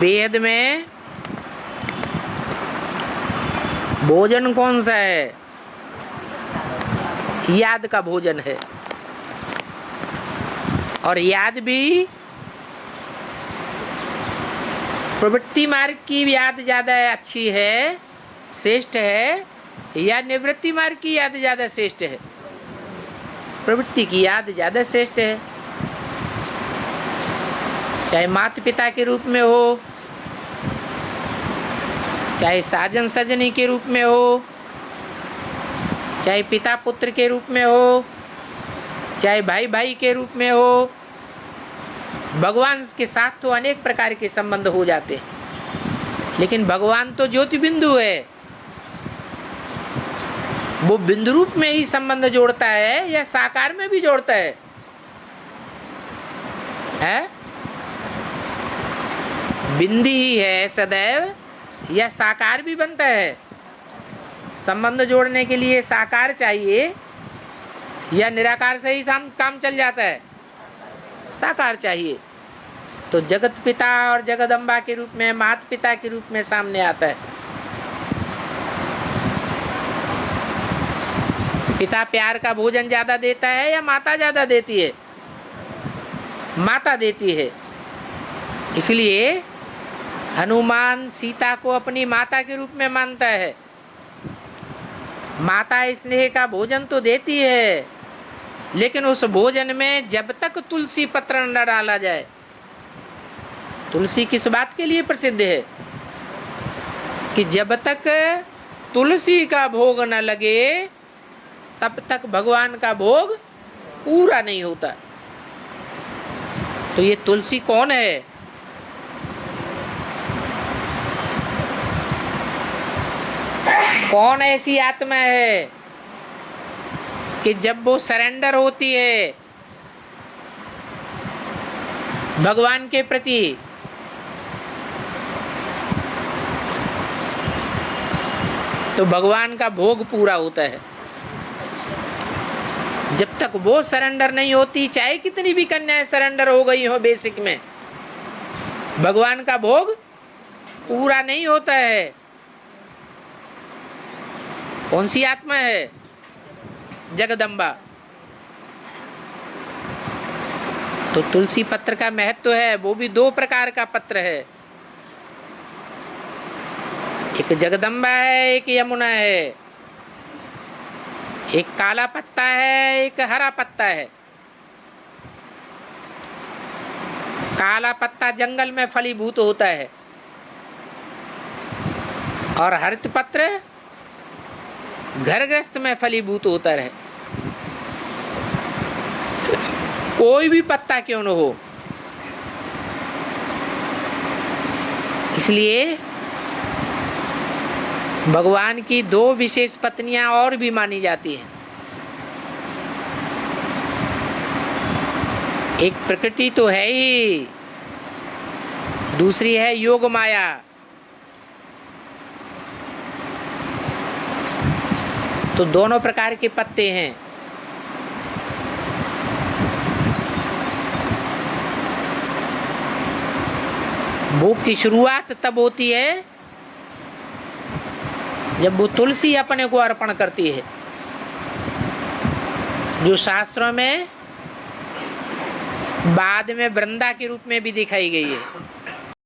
वेद में भोजन कौन सा है? याद का भोजन है। और याद भी प्रवृत्ति मार्ग की याद ज्यादा अच्छी है, श्रेष्ठ है, या निवृत्ति मार्ग की याद ज्यादा श्रेष्ठ है? प्रवृत्ति की याद ज्यादा श्रेष्ठ है। चाहे माता पिता के रूप में हो, चाहे साजन सजनी के रूप में हो, चाहे पिता पुत्र के रूप में हो, चाहे भाई भाई के रूप में हो। भगवान के साथ तो अनेक प्रकार के संबंध हो जाते हैं, लेकिन भगवान तो ज्योति बिंदु है, वो बिंदु रूप में ही संबंध जोड़ता है या साकार में भी जोड़ता है? बिंदी ही है सदैव, या साकार भी बनता है? संबंध जोड़ने के लिए साकार चाहिए या निराकार से ही काम चल जाता है? साकार चाहिए। तो जगत पिता और जगदम्बा के रूप में, माता पिता के रूप में सामने आता है। पिता प्यार का भोजन ज्यादा देता है या माता ज्यादा देती है? माता देती है। इसलिए हनुमान सीता को अपनी माता के रूप में मानता है। माता स्नेह का भोजन तो देती है, लेकिन उस भोजन में जब तक तुलसी पत्र न डाला जाए। तुलसी किस बात के लिए प्रसिद्ध है? कि जब तक तुलसी का भोग न लगे तब तक भगवान का भोग पूरा नहीं होता। तो ये तुलसी कौन है? कौन ऐसी आत्मा है कि जब वो सरेंडर होती है भगवान के प्रति, तो भगवान का भोग पूरा होता है। जब तक वो सरेंडर नहीं होती, चाहे कितनी भी कन्याएं सरेंडर हो गई हो बेसिक में, भगवान का भोग पूरा नहीं होता है। कौन सी आत्मा है? जगदम्बा। तो तुलसी पत्र का महत्व है। वो भी दो प्रकार का पत्र है, एक जगदम्बा है, एक यमुना है। एक काला पत्ता है, एक हरा पत्ता है। काला पत्ता जंगल में फलीभूत होता है और हरित पत्र घर गृहस्थ में फलीभूत होता रहे। कोई भी पत्ता क्यों न हो। इसलिए भगवान की दो विशेष पत्नियां और भी मानी जाती हैं। एक प्रकृति तो है ही, दूसरी है योग माया। तो दोनों प्रकार के पत्ते हैं। भोग की शुरुआत तब होती है जब वो तुलसी अपने को अर्पण करती है, जो शास्त्रों में बाद में वृंदा के रूप में भी दिखाई गई है।